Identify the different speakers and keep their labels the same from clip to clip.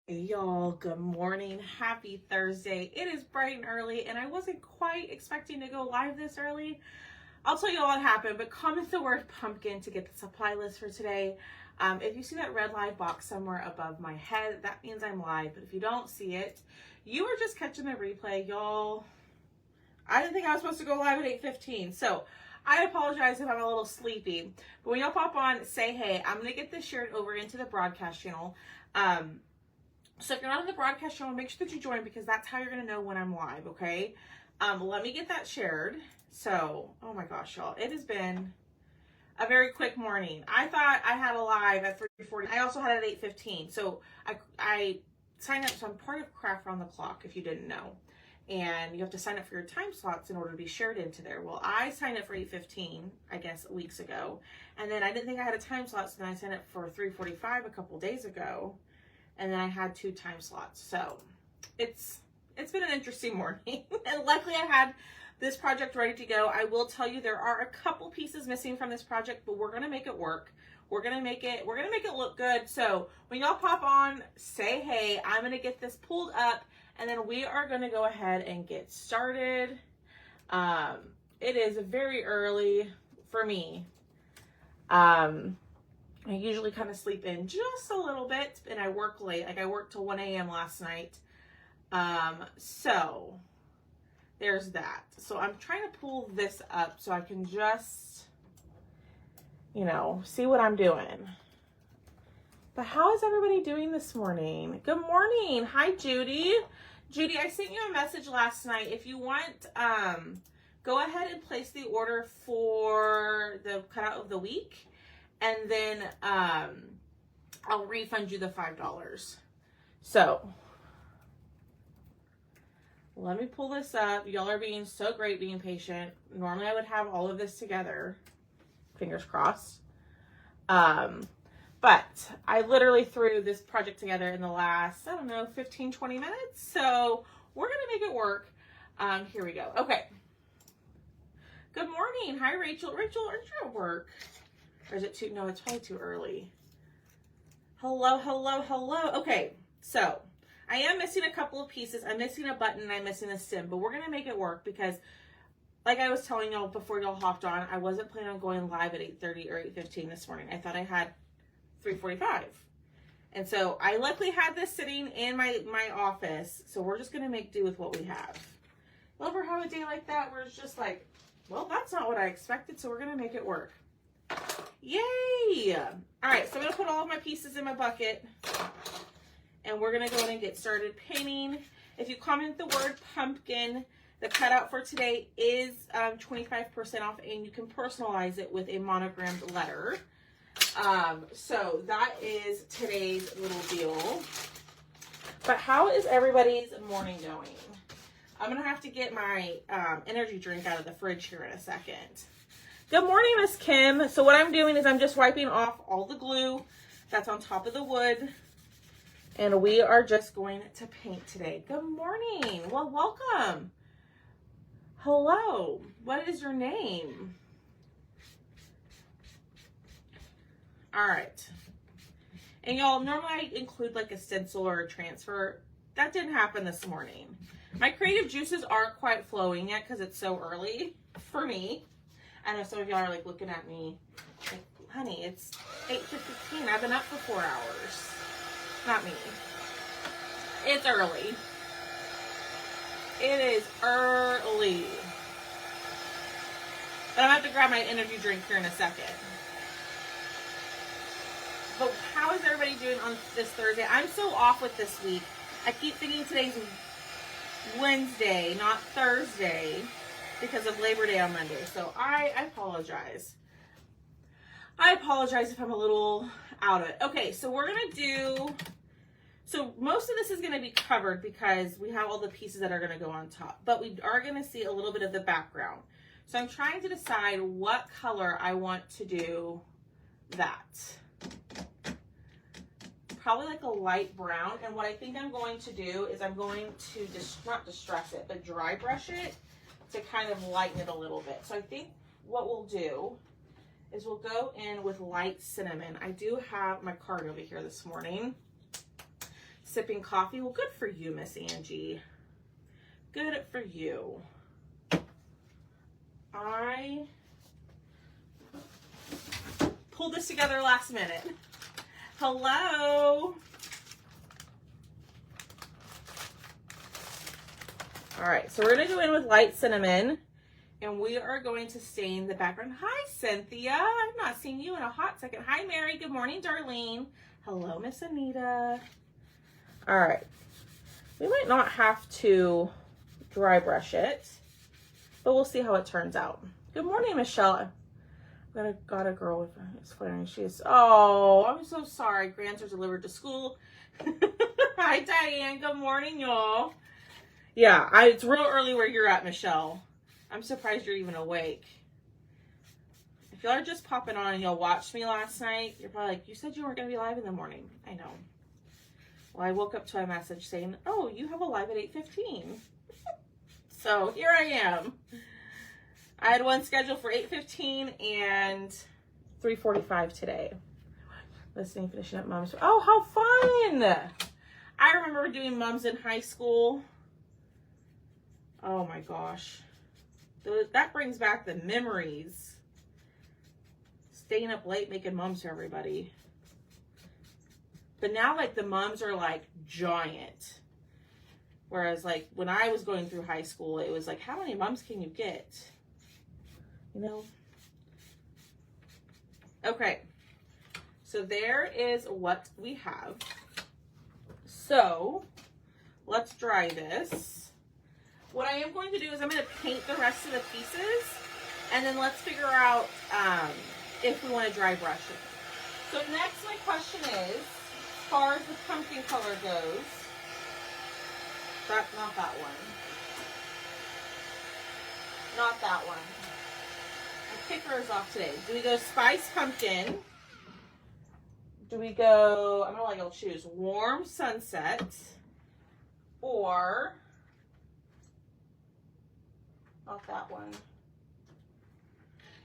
Speaker 1: Hey y'all, good morning. Happy Thursday. It is bright and early, and I wasn't quite expecting to go live this early. I'll tell you all what happened, but comment the word pumpkin to get the supply list for today. If you see that red live box somewhere above my head, that means I'm live. But if you don't see it, you are just catching the replay, y'all. I didn't think I was supposed to go live at 8:15, so I apologize if I'm a little sleepy. But when y'all pop on, say hey. I'm going to get this shared over into the broadcast channel. So if you're not on the broadcast channel, make sure that you join because that's how you're going to know when I'm live, okay? Let me get that shared. So, oh my gosh, y'all. It has been a very quick morning. I thought I had a live at 3:40. I also had it at 8:15. So I signed up. So I'm part of Craft Round the Clock, if you didn't know. And you have to sign up for your time slots in order to be shared into there. Well, I signed up for 8:15, I guess, weeks ago. And then I didn't think I had a time slot, so then I signed up for 3:45 a couple days ago. And then I had 2 time slots. So it's been an interesting morning. And luckily I had this project ready to go. I will tell you there are a couple pieces missing from this project, but we're gonna make it work. We're gonna make it look good. So when y'all pop on, say hey. I'm gonna get this pulled up and then we are gonna go ahead and get started. It is very early for me. I usually kind of sleep in just a little bit and I work late. Like I worked till 1 a.m. last night. So there's that. So I'm trying to pull this up so I can just, see what I'm doing. But how is everybody doing this morning? Good morning. Hi, Judy. Judy, I sent you a message last night. If you want, go ahead and place the order for the cutout of the week. And then I'll refund you the $5. So let me pull this up. Y'all are being so great, being patient. Normally I would have all of this together. Fingers crossed. But I literally threw this project together in the last, 15, 20 minutes. So we're going to make it work. Here we go. Okay. Good morning. Hi, Rachel. Rachel, aren't you at work? Or is it too, no, it's probably too early. Hello, hello, hello. Okay, so I am missing a couple of pieces. I'm missing a button and I'm missing a stem, but we're going to make it work because like I was telling y'all before y'all hopped on, I wasn't planning on going live at 8:30 or 8:15 this morning. I thought I had 3:45. And so I luckily had this sitting in my office. So we're just going to make do with what we have. You ever have a day like that where it's just like, well, that's not what I expected. So we're going to make it work. Yay! All right, so I'm gonna put all of my pieces in my bucket and we're gonna go ahead and get started painting. If you comment the word pumpkin, the cutout for today is 25% off and you can personalize it with a monogrammed letter. So that is today's little deal. But how is everybody's morning going? I'm gonna have to get my energy drink out of the fridge here in a second. Good morning, Miss Kim. So what I'm doing is I'm just wiping off all the glue that's on top of the wood. And we are just going to paint today. Good morning. Well, welcome. Hello. What is your name? All right. And y'all, normally I include like a stencil or a transfer. That didn't happen this morning. My creative juices aren't quite flowing yet because it's so early for me. I know some of y'all are like looking at me like, honey, it's 8:15. I've been up for 4 hours. Not me. It's early. It is early. But I'm going to have to grab my energy drink here in a second. But how is everybody doing on this Thursday? I'm so off with this week. I keep thinking today's Wednesday, not Thursday, because of Labor Day on Monday. So I apologize. I apologize if I'm a little out of it. Okay, so we're going to do, so most of this is going to be covered because we have all the pieces that are going to go on top, but we are going to see a little bit of the background. So I'm trying to decide what color I want to do that. Probably like a light brown. And what I think I'm going to do is I'm going to not distress it, but dry brush it to kind of lighten it a little bit. So I think what we'll do is we'll go in with light cinnamon. I do have my card over here this morning. sipping coffee. Well, good for you, Miss Angie. Good for you. I pulled this together last minute. Hello. All right, so we're gonna go in with light cinnamon, and we are going to stain the background. Hi, Cynthia. I've not seen you in a hot second. Hi, Mary. Good morning, Darlene. Hello, Miss Anita. All right. We might not have to dry brush it, but we'll see how it turns out. Good morning, Michelle. Got a girl with it's flaring. She is, oh, I'm so sorry. Grants are delivered to school. Hi, Diane. Good morning, y'all. Yeah, it's real early where you're at, Michelle. I'm surprised you're even awake. If y'all are just popping on and y'all watched me last night, you're probably like, you said you weren't going to be live in the morning. I know. Well, I woke up to a message saying, oh, you have a live at 8:15. So here I am. I had one scheduled for 8:15 and 3:45 today. Listening, finishing up Moms. Oh, how fun! I remember doing Moms in high school. Oh my gosh. That brings back the memories. Staying up late making Mums for everybody. But now, like, the Mums are, like, giant. Whereas, like, when I was going through high school, it was like, how many Mums can you get? You know? Okay. So there is what we have. So let's dry this. What I am going to do is I'm going to paint the rest of the pieces, and then let's figure out if we want to dry brush it. So next, my question is, as far as the pumpkin color goes, that's not that one. Not that one. My picker is off today. Do we go Spice Pumpkin? Do we go, I'm going to let y'all choose, Warm Sunset, or, not that one,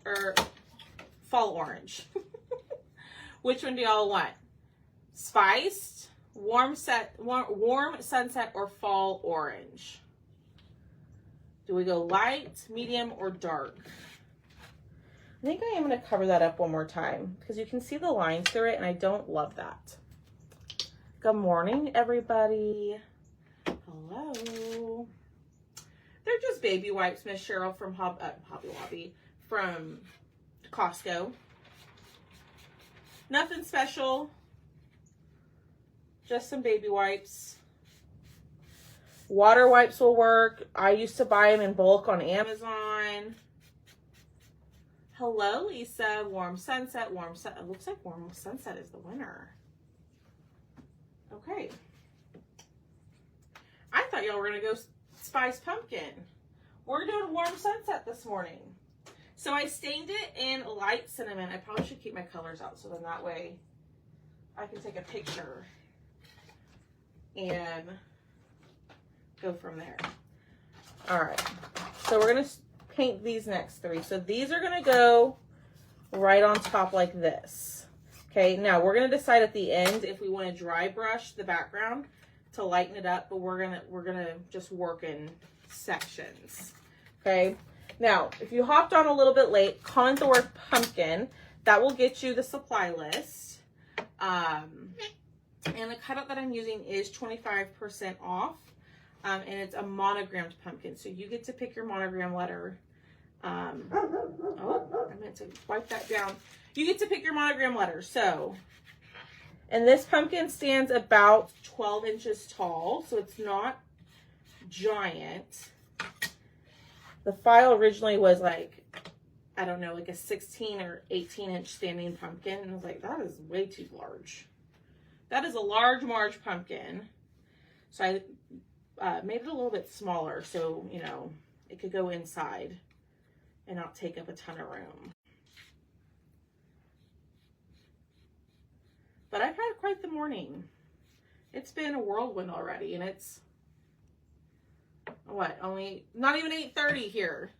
Speaker 1: or Fall Orange? Which one do y'all want? Spiced, warm Sunset, or Fall Orange? Do we go light, medium, or dark? I think I am going to cover that up one more time because you can see the lines through it, and I don't love that. Good morning, everybody. Hello. They're just baby wipes, Miss Cheryl, from Hobby Lobby, from Costco. Nothing special. Just some baby wipes. Water wipes will work. I used to buy them in bulk on Amazon. Hello, Lisa. Warm Sunset. It looks like Warm Sunset is the winner. Okay. I thought y'all were going to go Spice Pumpkin. We're doing Warm Sunset this morning. So I stained it in light cinnamon. I probably should keep my colors out so then that way I can take a picture and go from there. All right. So we're going to paint these next three. So these are going to go right on top like this. Okay, now we're going to decide at the end if we want to dry brush the background to lighten it up, but we're going to just work in sections. Okay? Now, if you hopped on a little bit late, comment the word pumpkin. That will get you the supply list. And the cutout that I'm using is 25% off. And it's a monogrammed pumpkin. So you get to pick your monogram letter. Oh, I meant to wipe that down. You get to pick your monogram letter. So, and this pumpkin stands about 12 inches tall. So it's not giant. The file originally was like, I don't know, like a 16 or 18 inch standing pumpkin. And I was like, that is way too large. That is a large pumpkin. So I made it a little bit smaller so, you know, it could go inside and not take up a ton of room. But I've had quite the morning. It's been a whirlwind already, and it's, what, only, not even 8:30 here.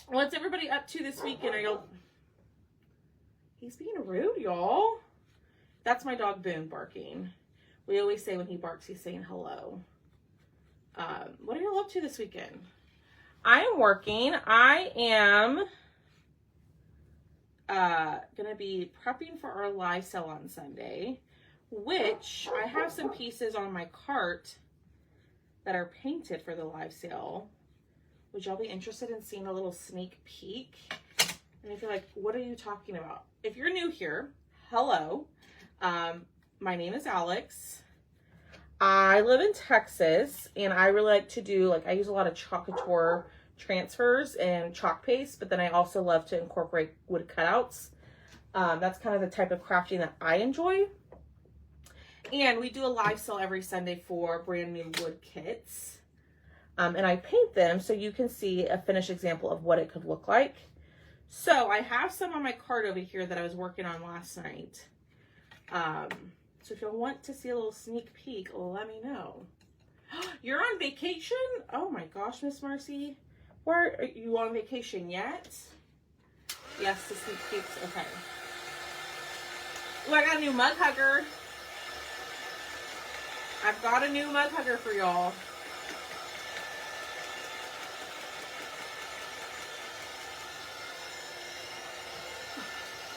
Speaker 1: What's everybody up to this weekend? He's being rude, y'all. That's my dog Boone barking. We always say when he barks, he's saying hello. What are you up to this weekend? I am working. I am gonna be prepping for our live sale on Sunday, which I have some pieces on my cart that are painted for the live sale. Would y'all be interested in seeing a little sneak peek? And if you're like, what are you talking about? If you're new here, hello. My name is Alex. I live in Texas, and I really like to do, I use a lot of Chalk Couture transfers and chalk paste, but then I also love to incorporate wood cutouts. That's kind of the type of crafting that I enjoy. And we do a live sale every Sunday for brand new wood kits. And I paint them so you can see a finished example of what it could look like. So I have some on my cart over here that I was working on last night. So if you want to see a little sneak peek, let me know. You're on vacation? Oh my gosh, Miss Marcy. Where are you on vacation yet? Yes, the sneak peeks. Okay. Oh, I got a new mug hugger. I've got a new mug hugger for y'all.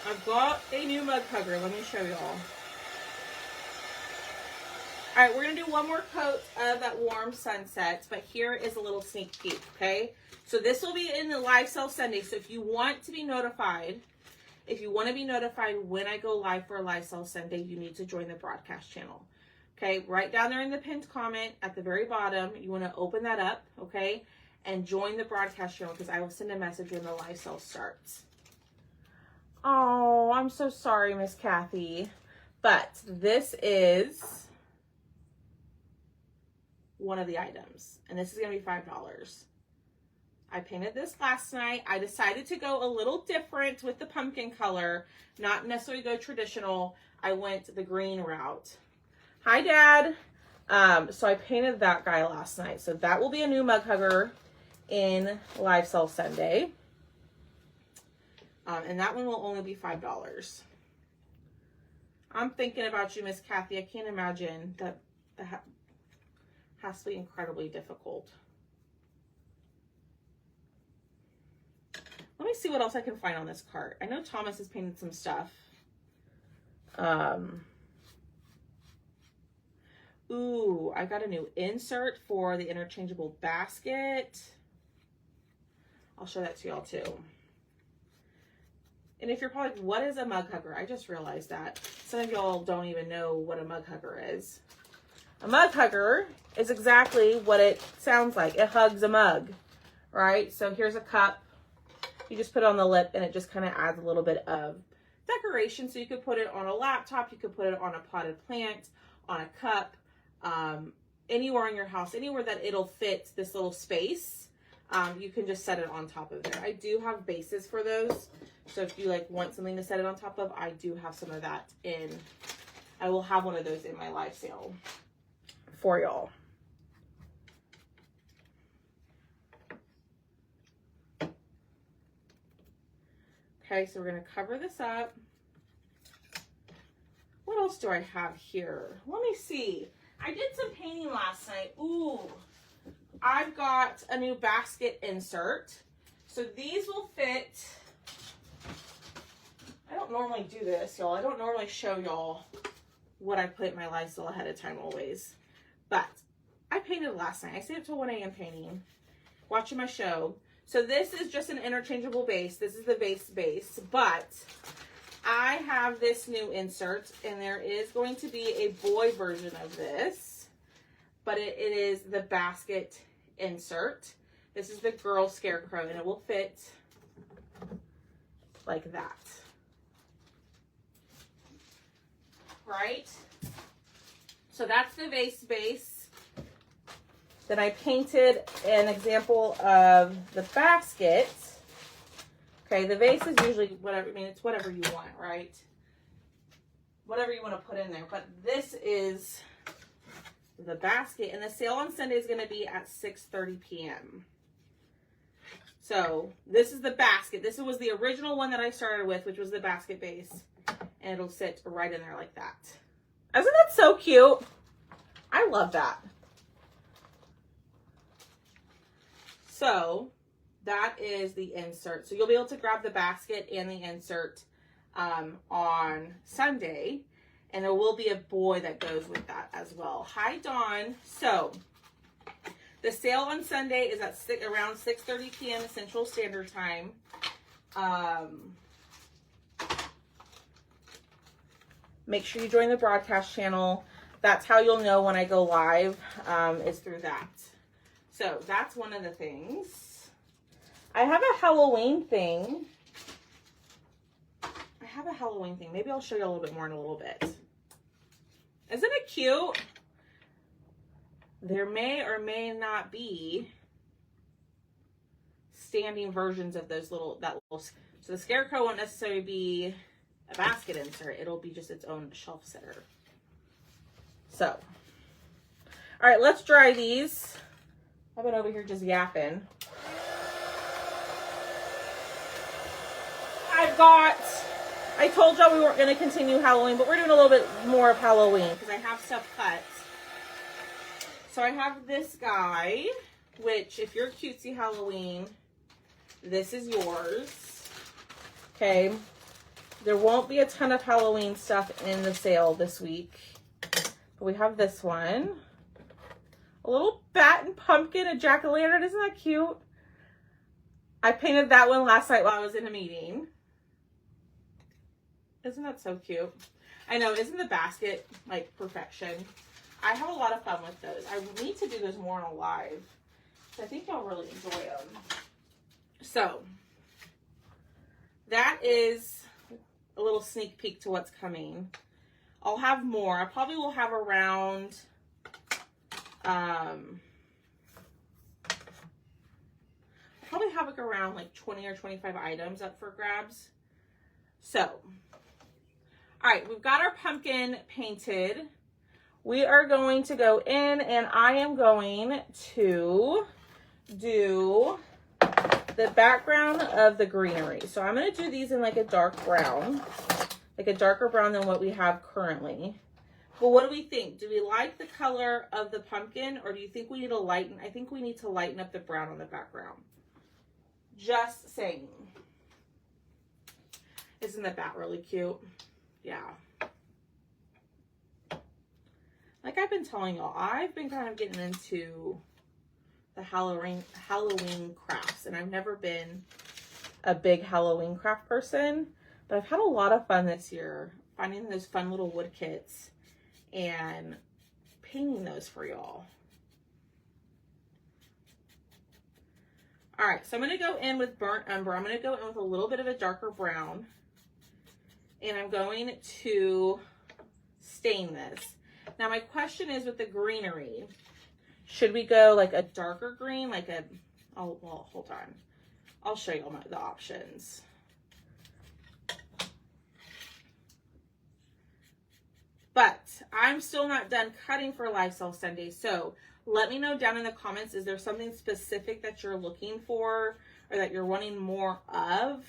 Speaker 1: I've got a new mug hugger. Let me show y'all. All right, we're going to do one more coat of that warm sunset, but here is a little sneak peek, okay? So this will be in the live sale Sunday. So if you want to be notified, when I go live for a live sale Sunday, you need to join the broadcast channel. Okay, right down there in the pinned comment at the very bottom, you want to open that up, okay? And join the broadcast channel because I will send a message when the live sale starts. Oh, I'm so sorry, Miss Kathy. But this is one of the items, and this is going to be $5. I painted this last night. I decided to go a little different with the pumpkin color, not necessarily go traditional. I went the green route. Hi, Dad. So I painted that guy last night. So that will be a new mug hugger in Live Sale Sunday. And that one will only be $5. I'm thinking about you, Miss Kathy. I can't imagine that has to be incredibly difficult. Let me see what else I can find on this cart. I know Thomas has painted some stuff. Ooh, I got a new insert for the interchangeable basket. I'll show that to y'all too. And if you're probably like, what is a mug hugger? I just realized that. Some of y'all don't even know what a mug hugger is. A mug hugger is exactly what it sounds like. It hugs a mug, right? So here's a cup. You just put it on the lip and it just kind of adds a little bit of decoration. So you could put it on a laptop. You could put it on a potted plant, on a cup, anywhere in your house, anywhere that it'll fit this little space. You can just set it on top of there. I do have bases for those. So if you want something to set it on top of, I do have some of that in. I will have one of those in my live sale for y'all. Okay, so we're going to cover this up. What else do I have here? Let me see. I did some painting last night. Ooh, I've got a new basket insert. So these will fit. I don't normally do this, y'all. I don't normally show y'all what I put in my live sale ahead of time always. But I painted last night. I stayed up till 1 a.m. painting, watching my show. So this is just an interchangeable base. This is the base, but I have this new insert, and there is going to be a boy version of this, but it is the basket insert. This is the girl scarecrow, and it will fit like that. Right? So that's the base. Then I painted an example of the basket. Okay, the vase is usually whatever, it's whatever you want, right? Whatever you want to put in there. But this is the basket, and the sale on Sunday is going to be at 6:30 p.m. So this is the basket. This was the original one that I started with, which was the basket base. and it'll sit right in there like that. Isn't that so cute? I love that. So that is the insert. So you'll be able to grab the basket and the insert on Sunday. And there will be a boy that goes with that as well. Hi, Dawn. So the sale on Sunday is at around 6:30 p.m. Central Standard Time. Make sure you join the broadcast channel. That's how you'll know when I go live, is through that. So that's one of the things. I have a Halloween thing. Maybe I'll show you a little bit more in a little bit. Isn't it cute? There may or may not be standing versions of those little, so the scarecrow won't necessarily be a basket insert. It'll be just its own shelf sitter. So, all right, let's dry these. I've been over here just yapping. I told y'all we weren't going to continue Halloween, but we're doing a little bit more of Halloween because I have stuff cut. So I have this guy, which if you're cutesy Halloween, this is yours. Okay. There won't be a ton of Halloween stuff in the sale this week. But we have this one. A little bat and pumpkin, a jack-o'-lantern. Isn't that cute? I painted that one last night while I was in a meeting. Isn't that so cute? I know, isn't the basket like perfection? I have a lot of fun with those. I need to do those more on a live. So I think y'all really enjoy them. So that is a little sneak peek to what's coming. I'll have more. I probably will have around probably have like around like 20 or 25 items up for grabs. So, all right, we've got our pumpkin painted. We are going to go in and I am going to do the background of the greenery. So I'm going to do these in like a dark brown, like a darker brown than what we have currently. But what do we think? Do we like the color of the pumpkin or do you think we need to lighten? I think we need to lighten up the brown on the background. Just saying. Isn't the bat really cute? Yeah. Like I've been telling y'all, I've been kind of getting into the Halloween crafts, and I've never been a big Halloween craft person, but I've had a lot of fun this year finding those fun little wood kits and painting those for y'all. All right, so I'm going to go in with burnt umber. I'm going to go in with a little bit of a darker brown, and I'm going to stain this. Now, my question is with the greenery, should we go like a darker green, like a, oh, well, hold on. I'll show you all the options. But I'm still not done cutting for Live Sale Sunday. So let me know down in the comments, is there something specific that you're looking for or that you're wanting more of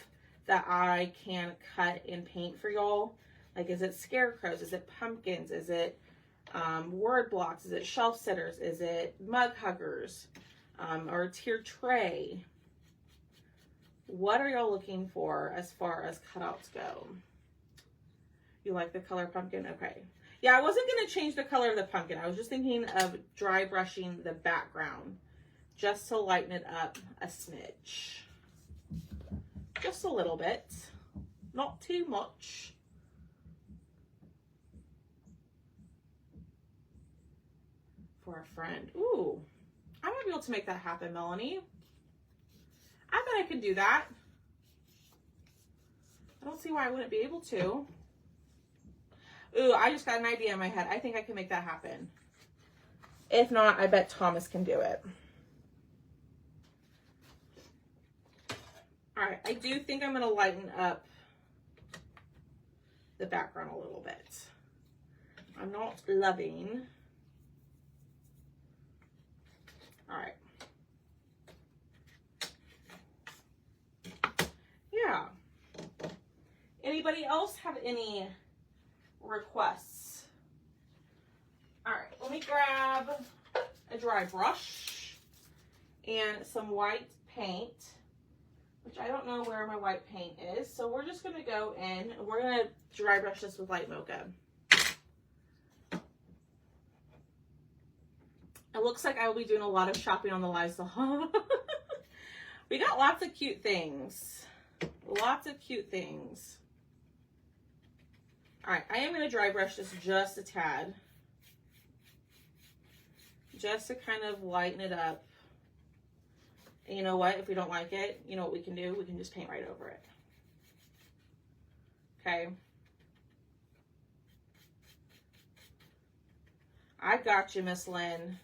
Speaker 1: that I can cut and paint for y'all? Like, is it scarecrows? Is it pumpkins? Is it word blocks? Is it shelf sitters? Is it mug huggers? Or a tiered tray? What are y'all looking for as far as cutouts go? You like the color pumpkin? Okay. Yeah, I wasn't going to change the color of the pumpkin. I was just thinking of dry brushing the background just to lighten it up a smidge. Just a little bit. Not too much. For a friend. Ooh, I might be able to make that happen, Melanie. I bet I could do that. I don't see why I wouldn't be able to. Ooh, I just got an idea in my head. I think I can make that happen. If not, I bet Thomas can do it. All right, I do think I'm going to lighten up the background a little bit. I'm not loving. All right. Yeah. Anybody else have any requests? All right, let me grab a dry brush and some white paint, which I don't know where my white paint is. So we're just gonna go in and we're gonna dry brush this with light mocha. It looks like I will be doing a lot of shopping on the Lysol. We got lots of cute things. Lots of cute things. All right, I am going to dry brush this just a tad. Just to kind of lighten it up. And you know what? If we don't like it, you know what we can do? We can just paint right over it. Okay. I got you, Miss Lynn.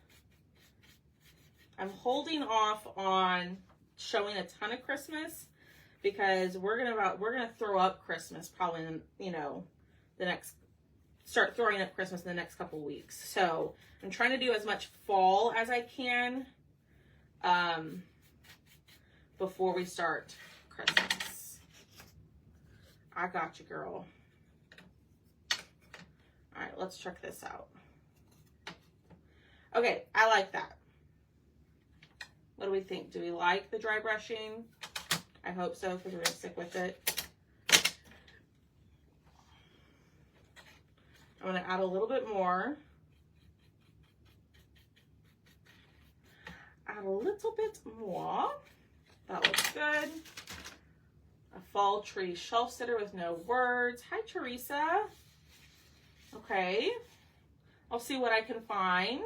Speaker 1: I'm holding off on showing a ton of Christmas because we're gonna throw up Christmas probably in, you know, start throwing up Christmas in the next couple weeks. So I'm trying to do as much fall as I can before we start Christmas. I got you, girl. All right, let's check this out. Okay, I like that. What do we think? Do we like the dry brushing? I hope so, because we're going to stick with it. I'm going to add a little bit more. Add a little bit more. That looks good. A fall tree shelf sitter with no words. Hi, Teresa. Okay. I'll see what I can find.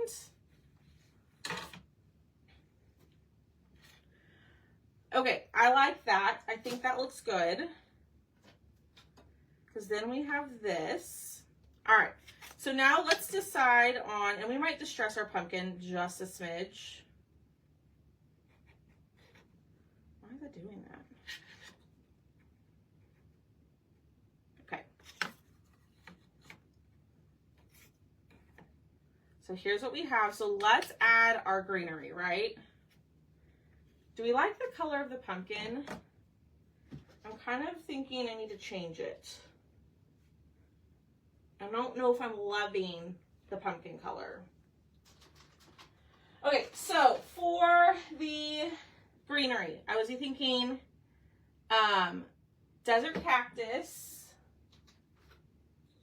Speaker 1: Okay, I like that. I think that looks good. Because then we have this. All right, so now let's decide on, and we might distress our pumpkin just a smidge. Why is it doing that? Okay. So here's what we have. So let's add our greenery, right? Do we like the color of the pumpkin? I'm kind of thinking I need to change it. I don't know if I'm loving the pumpkin color. Okay, so for the greenery, I was thinking desert cactus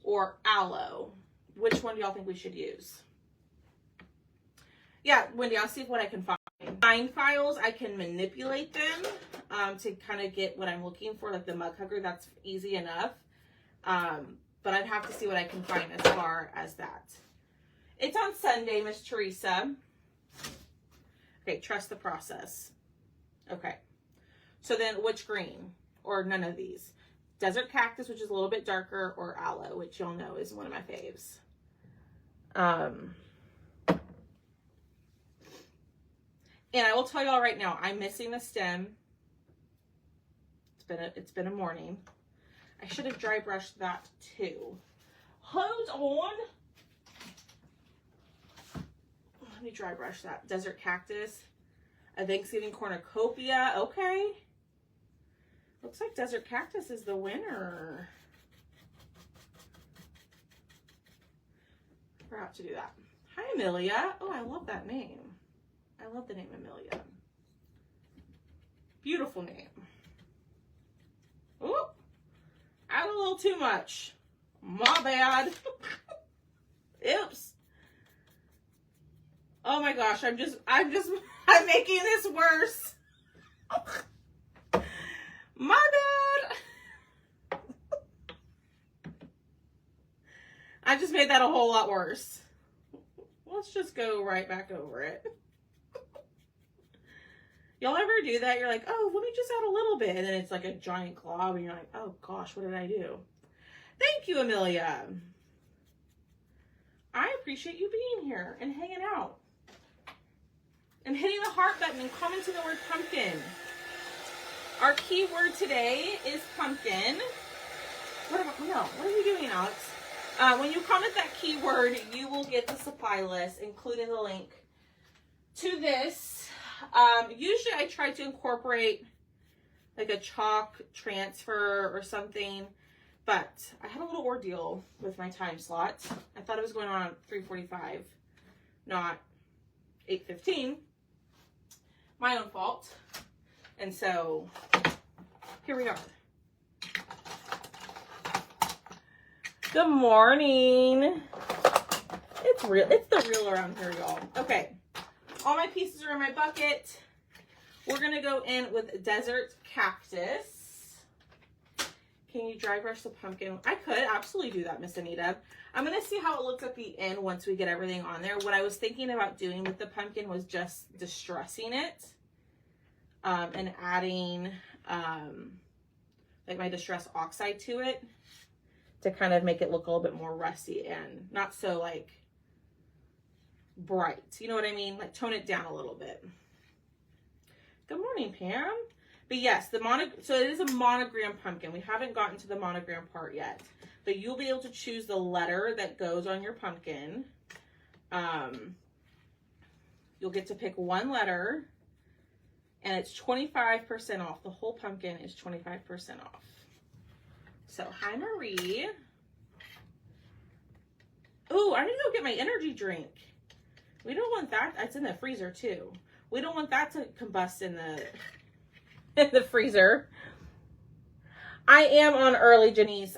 Speaker 1: or aloe. Which one do y'all think we should use? Yeah, Wendy, I'll see what I can find. Find files, I can manipulate them to kind of get what I'm looking for, like the mug hugger. That's easy enough. But I'd have to see what I can find as far as that. It's on Sunday, Miss Teresa. Okay, trust the process. Okay. So then which green? Or none of these? Desert cactus, which is a little bit darker, or aloe, which y'all know is one of my faves. And I will tell y'all right now, I'm missing the stem. It's been a morning. I should have dry brushed that too. Hold on. Let me dry brush that. Desert cactus. A Thanksgiving cornucopia. Okay. Looks like desert cactus is the winner. Forgot to do that. Hi, Amelia. Oh, I love that name. I love the name Amelia. Beautiful name. Oh, add a little too much. My bad. Oops. Oh my gosh, I'm making this worse. My bad. I just made that a whole lot worse. Let's just go right back over it. Y'all ever do that? You're like, oh, let me just add a little bit. And then it's like a giant glob. And you're like, oh gosh, what did I do? Thank you, Amelia. I appreciate you being here and hanging out. And hitting the heart button and commenting the word pumpkin. Our key word today is pumpkin. What are you doing, Alex? When you comment that keyword, you will get the supply list, including the link to this. Usually I try to incorporate like a chalk transfer or something. But I had a little ordeal with my time slot. I thought it was going on at 3:45, not 8:15. My own fault. And so here we are. Good morning. It's real. It's the real around here, y'all. Okay. All my pieces are in my bucket. We're going to go in with Desert Cactus. Can you dry brush the pumpkin? I could absolutely do that, Miss Anita. I'm going to see how it looks at the end once we get everything on there. What I was thinking about doing with the pumpkin was just distressing it and adding like my distress oxide to it to kind of make it look a little bit more rusty and not so like bright. You know what I mean? Like tone it down a little bit. Good morning, Pam. But yes, so it is a monogram pumpkin. We haven't gotten to the monogram part yet. But you'll be able to choose the letter that goes on your pumpkin. You'll get to pick one letter. And it's 25% off. The whole pumpkin is 25% off. So, hi, Marie. Ooh, I need to go get my energy drink. We don't want that. It's in the freezer, too. We don't want that to combust in the freezer. I am on early, Janice.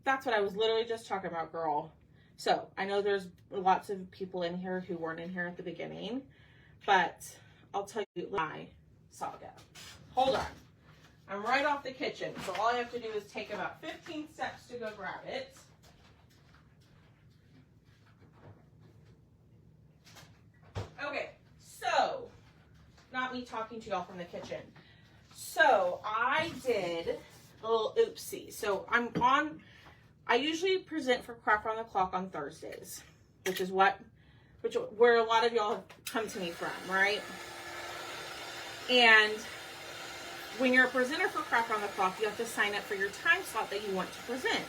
Speaker 1: That's what I was literally just talking about, girl. So I know there's lots of people in here who weren't in here at the beginning, but I'll tell you my saga. Hold on. I'm right off the kitchen, so all I have to do is take about 15 steps to go grab it. Okay, so not me talking to y'all from the kitchen. So I did a little oopsie. So I usually present for Craft Around the Clock on Thursdays, which is where a lot of y'all have come to me from, right? And when you're a presenter for Craft Around the Clock, you have to sign up for your time slot that you want to present.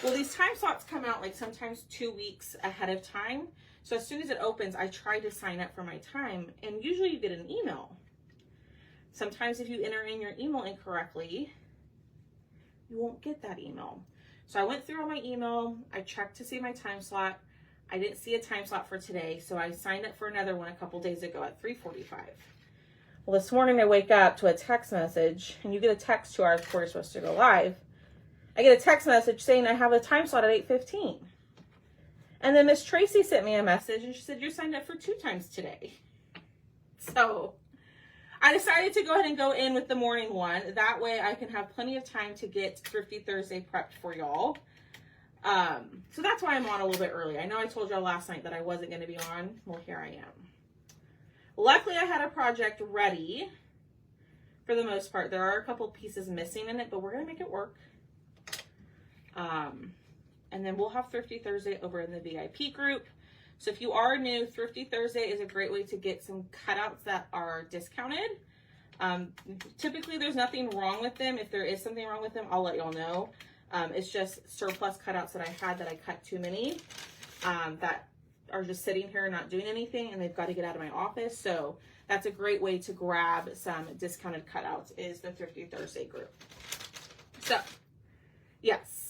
Speaker 1: Well, these time slots come out like sometimes 2 weeks ahead of time. So as soon as it opens, I try to sign up for my time, and usually you get an email. Sometimes if you enter in your email incorrectly, you won't get that email. So I went through all my email. I checked to see my time slot. I didn't see a time slot for today, so I signed up for another one a couple days ago at 3:45. Well, this morning I wake up to a text message, and you get a text 2 hours before you're supposed to go live. I get a text message saying I have a time slot at 8:15. And then Miss Tracy sent me a message, and she said, you're signed up for 2 times today. So I decided to go ahead and go in with the morning one. That way I can have plenty of time to get Thrifty Thursday prepped for y'all. So that's why I'm on a little bit early. I know I told y'all last night that I wasn't going to be on. Well, here I am. Luckily, I had a project ready for the most part. There are a couple pieces missing in it, but we're going to make it work. And then we'll have Thrifty Thursday over in the VIP group. So if you are new, Thrifty Thursday is a great way to get some cutouts that are discounted. Typically, there's nothing wrong with them. If there is something wrong with them, I'll let y'all know. It's just surplus cutouts that I had that I cut too many that are just sitting here not doing anything, and they've got to get out of my office. So that's a great way to grab some discounted cutouts is the Thrifty Thursday group. So, yes.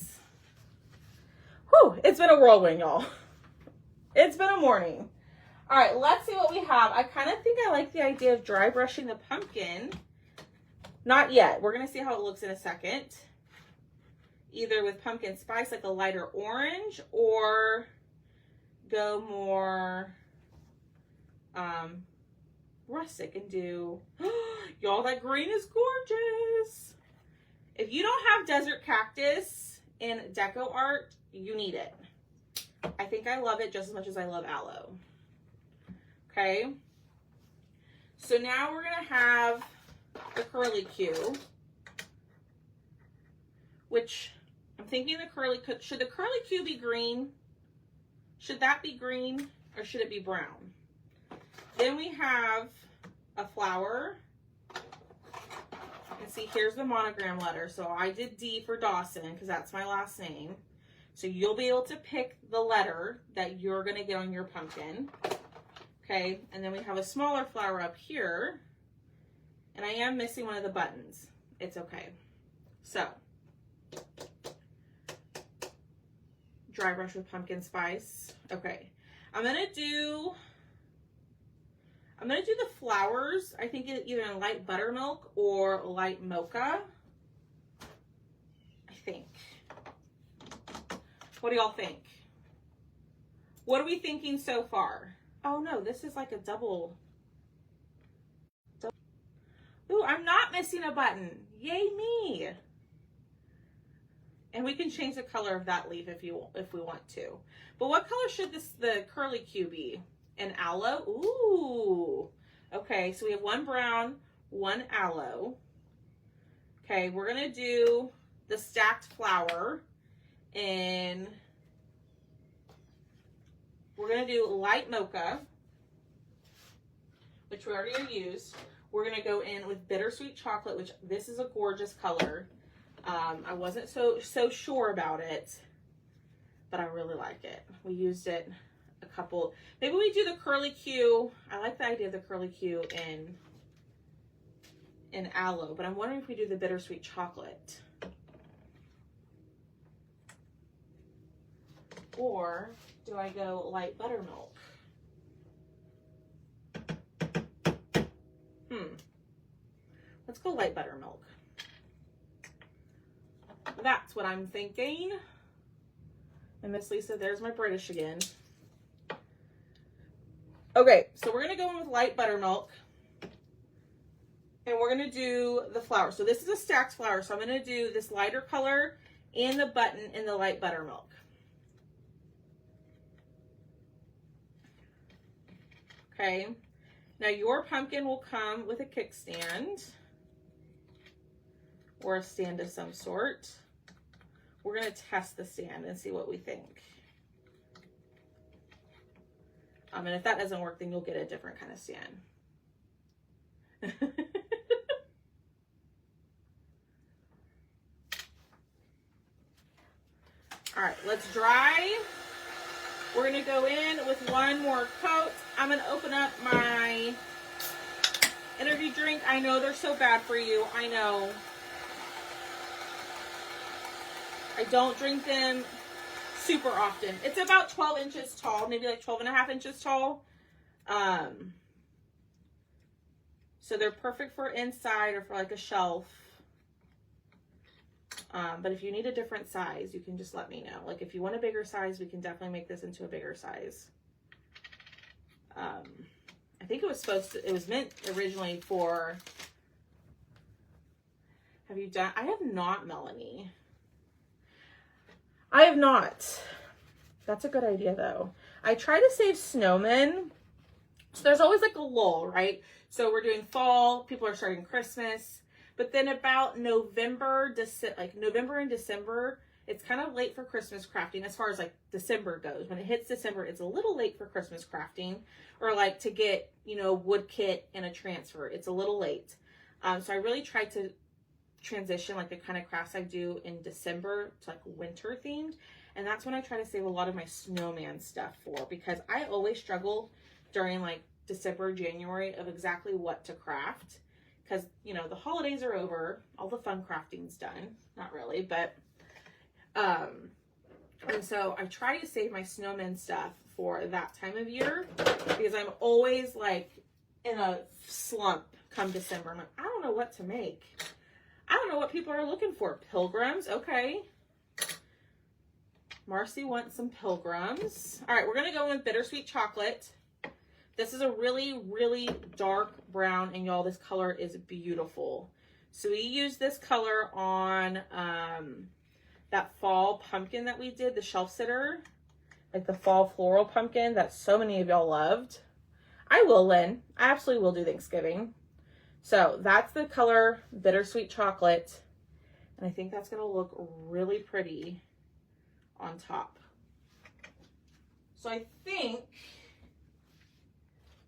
Speaker 1: Whew, it's been a whirlwind, y'all. It's been a morning. All right, let's see what we have. I kind of think I like the idea of dry brushing the pumpkin. Not yet. We're going to see how it looks in a second. Either with pumpkin spice, like a lighter orange, or go more rustic and do, y'all, that green is gorgeous. If you don't have desert cactus in deco art, you need it. I think I love it just as much as I love aloe. Okay. So now we're going to have the curly Q, which I'm thinking should the curly Q be green? Should that be green or should it be brown? Then we have a flower. And see, here's the monogram letter. So I did D for Dawson because that's my last name. So you'll be able to pick the letter that you're going to get on your pumpkin. Okay, and then we have a smaller flower up here. And I am missing one of the buttons. It's okay. So, dry brush with pumpkin spice. Okay, I'm gonna do the flowers. I think either in light buttermilk or light mocha. I think. What do y'all think? What are we thinking so far? Oh no, this is like a double. Ooh, I'm not missing a button. Yay me. And we can change the color of that leaf if we want to. But what color should the curly Q be? An aloe? Ooh. Okay, so we have one brown, one aloe. Okay, we're gonna do the stacked flower in, we're gonna do light mocha, which we already used. We're gonna go in with bittersweet chocolate, which this is a gorgeous color. I wasn't so sure about it, but I really like it. We used it a couple, maybe we do the curly Q. I like the idea of the curly Q in aloe, but I'm wondering if we do the bittersweet chocolate. Or do I go light buttermilk? Let's go light buttermilk. That's what I'm thinking. And Miss Lisa, there's my British again. Okay, so we're gonna go in with light buttermilk. And we're gonna do the flower. So this is a stacked flower, so I'm gonna do this lighter color and the button in the light buttermilk. Okay, now your pumpkin will come with a kickstand or a stand of some sort. We're gonna test the stand and see what we think. And if that doesn't work, then you'll get a different kind of stand. All right, let's dry. We're gonna go in with one more coat. I'm gonna open up my energy drink. I know they're so bad for you, I know. I don't drink them super often. It's about 12 inches tall, maybe like 12 and a half inches tall. So they're perfect for inside or for like a shelf. But if you need a different size, you can just let me know. Like if you want a bigger size, we can definitely make this into a bigger size. I think it was meant originally for, have you done, I have not, Melanie. I have not. That's a good idea though. I try to save snowmen. So there's always like a lull, right? So we're doing fall, people are starting Christmas, but then about November and December, it's kind of late for Christmas crafting as far as like December goes. When it hits December, it's a little late for Christmas crafting or like to get, you know, wood kit and a transfer. It's a little late. So I really try to transition like the kind of crafts I do in December to like winter themed. And that's when I try to save a lot of my snowman stuff for, because I always struggle during like December, January of exactly what to craft. Because, you know, the holidays are over, all the fun crafting's done. Not really, but, and so I try to save my snowman stuff for that time of year because I'm always like in a slump come December. I'm like, I don't know what to make. I don't know what people are looking for. Pilgrims, okay. Marcy wants some pilgrims. All right, we're gonna go with bittersweet chocolate. This is a really, really dark brown, and y'all, this color is beautiful. So we used this color on that fall pumpkin that we did, the shelf sitter, like the fall floral pumpkin that so many of y'all loved. I will, Lynn. I absolutely will do Thanksgiving. So that's the color, bittersweet chocolate. And I think that's gonna look really pretty on top. So I think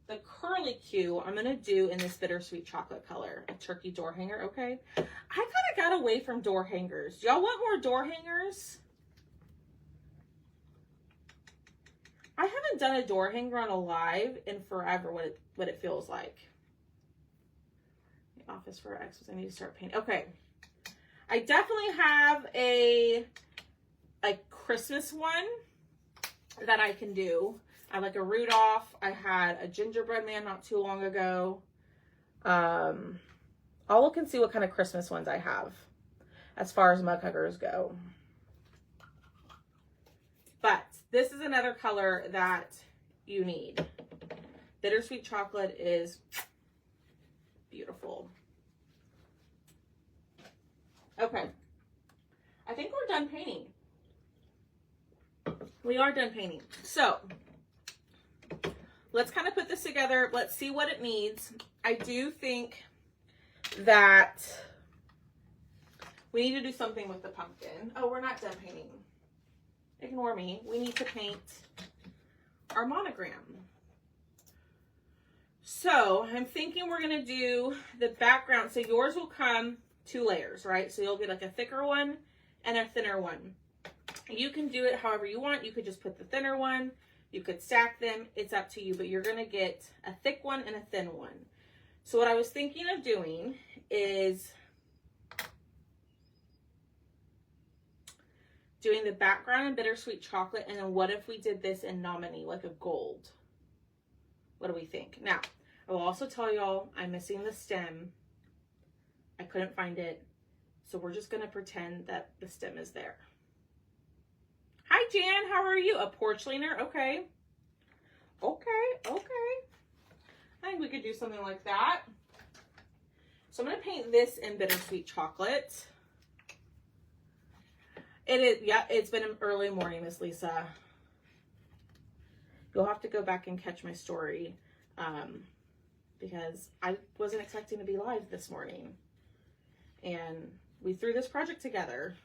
Speaker 1: the curly Q I'm gonna do in this bittersweet chocolate color, a turkey door hanger, okay? I kind of got away from door hangers. Do y'all want more door hangers? I haven't done a door hanger on a live in forever, what it feels like. The office for X's, I need to start painting. Okay. I definitely have a Christmas one that I can do. I have like a Rudolph. I had a gingerbread man not too long ago. I'll look and see what kind of Christmas ones I have as far as mug huggers go. But this is another color that you need. Bittersweet chocolate is beautiful. Okay. I think we're done painting. We are done painting. So let's kind of put this together. Let's see what it needs. I do think that we need to do something with the pumpkin. Oh, we're not done painting. Ignore me. We need to paint our monogram. So I'm thinking we're going to do the background. So yours will come 2 layers, right? So you'll get like a thicker one and a thinner one. You can do it however you want. You could just put the thinner one. You could stack them. It's up to you, but you're going to get a thick one and a thin one. So what I was thinking of doing is doing the background in bittersweet chocolate, and then what if we did this in nominee, like a gold? What do we think? Now, I will also tell y'all I'm missing the stem. I couldn't find it, so we're just going to pretend that the stem is there. Hi, Jan. How are you? A porch leaner? Okay. Okay. I think we could do something like that. So I'm going to paint this in bittersweet chocolate. It is, yeah, it's been an early morning, Miss Lisa. You'll have to go back and catch my story because I wasn't expecting to be live this morning. And we threw this project together.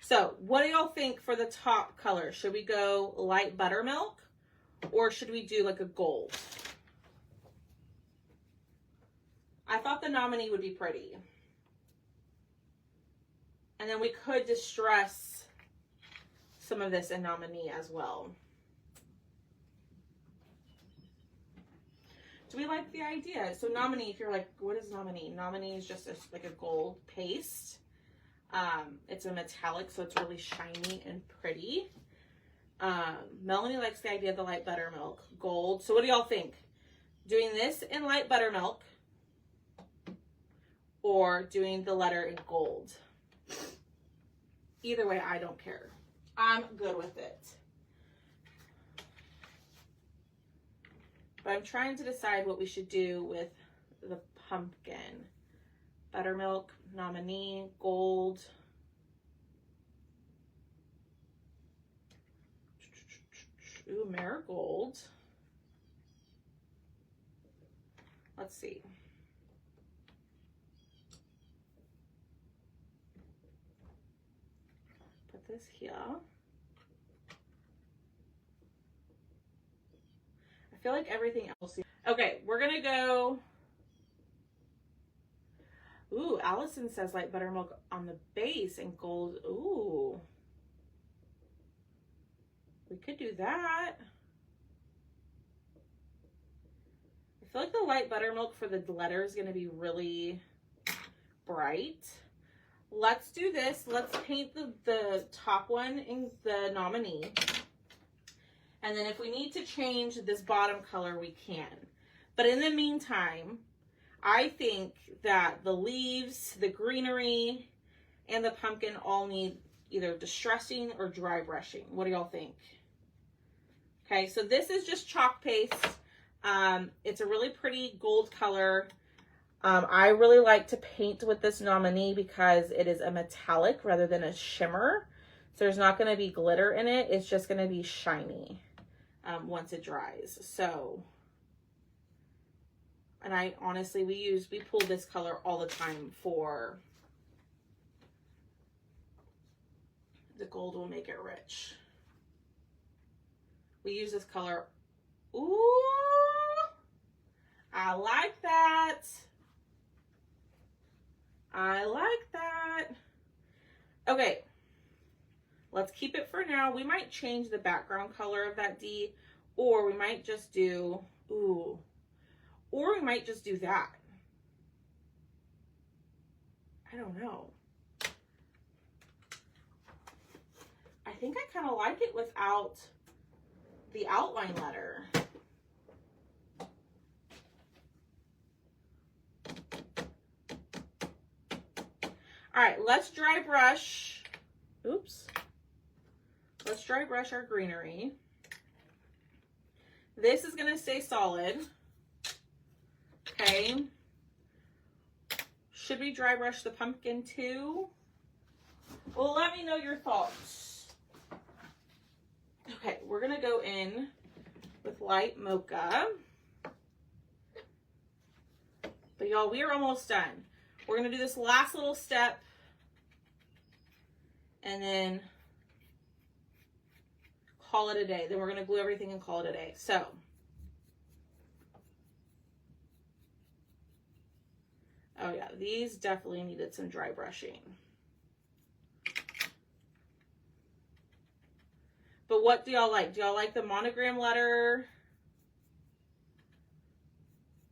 Speaker 1: So what do y'all think for the top color? Should we go light buttermilk or should we do like a gold? I thought the nominee would be pretty. And then we could distress some of this in nominee as well. Do we like the idea? So nominee, if you're like, what is nominee? Nominee is just like a gold paste. It's a metallic, so it's really shiny and pretty. Melanie likes the idea of the light buttermilk. Gold. So what do y'all think? Doing this in light buttermilk or doing the letter in gold? Either way, I don't care. I'm good with it. But I'm trying to decide what we should do with the pumpkin. Buttermilk, nominee, gold. Ooh, marigold. Let's see. Put this here. I feel like everything else. Okay, we're gonna go. Ooh, Allison says light buttermilk on the base and gold. Ooh. We could do that. I feel like the light buttermilk for the letter is going to be really bright. Let's do this. Let's paint the top one in the nominee. And then if we need to change this bottom color, we can. But in the meantime, I think that the leaves, the greenery, and the pumpkin all need either distressing or dry brushing. What do y'all think? Okay, so this is just chalk paste. It's a really pretty gold color. I really like to paint with this nominee because it is a metallic rather than a shimmer. So there's not going to be glitter in it. It's just going to be shiny once it dries. So, and I honestly, we pull this color all the time for the gold will make it rich. We use this color. Ooh, I like that. I like that. Okay, let's keep it for now. We might change the background color of that D, or we might just do, ooh, or we might just do that. I don't know. think I kind of like it without the outline letter. All right, let's dry brush. Oops. Let's dry brush our greenery. This is gonna stay solid. Okay. Should we dry brush the pumpkin too? Well, let me know your thoughts. Okay, we're gonna go in with light mocha. But y'all, we are almost done. We're gonna do this last little step and then call it a day. Then we're gonna glue everything and call it a day. So, oh yeah, these definitely needed some dry brushing. But what do y'all like? Do y'all like the monogram letter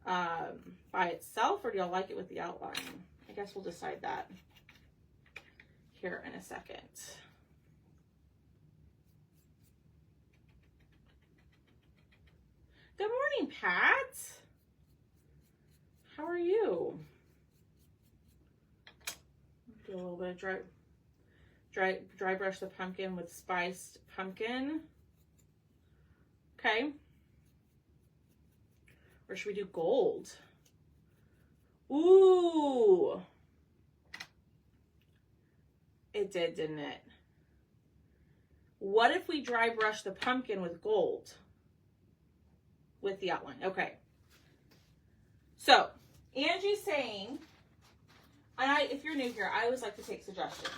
Speaker 1: by itself, or do y'all like it with the outline? I guess we'll decide that here in a second. Good morning, Pat. How are you? Do a little bit of dry brush the pumpkin with spiced pumpkin. Okay. Or should we do gold? Ooh. It did, didn't it? What if we dry brush the pumpkin with gold? With the outline. Okay. So, Angie's saying, and if you're new here, I always like to take suggestions.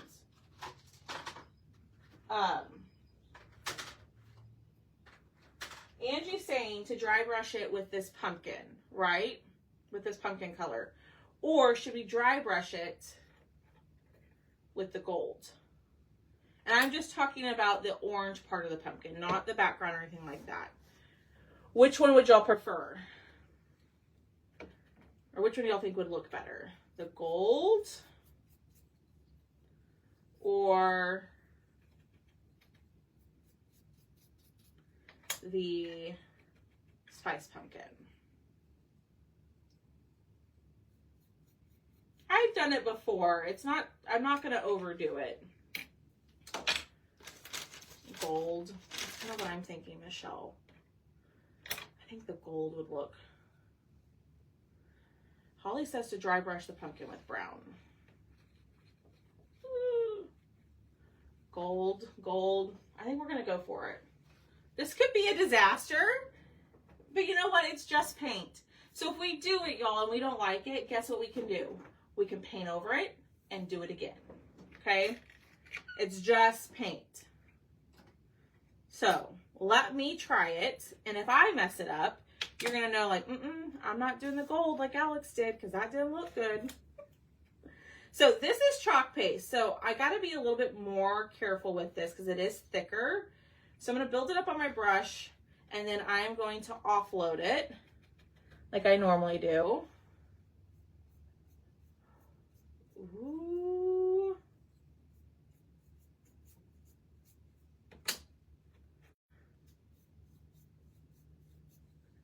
Speaker 1: Angie's saying to dry brush it with this pumpkin, right? With this pumpkin color. Or should we dry brush it with the gold? And I'm just talking about the orange part of the pumpkin, not the background or anything like that. Which one would y'all prefer? Or which one do y'all think would look better? The gold or the spiced pumpkin? I've done it before. I'm not going to overdo it. Gold. That's kind of what I'm thinking, Michelle. I think the gold would look. Holly says to dry brush the pumpkin with brown. Gold, gold. I think we're going to go for it. This could be a disaster, but you know what? It's just paint. So if we do it, y'all, and we don't like it, guess what we can do? We can paint over it and do it again. Okay? It's just paint. So let me try it. And if I mess it up, you're going to know like, I'm not doing the gold like Alex did because that didn't look good. So this is chalk paste. So I got to be a little bit more careful with this because it is thicker. So I'm going to build it up on my brush and then I am going to offload it like I normally do. Ooh.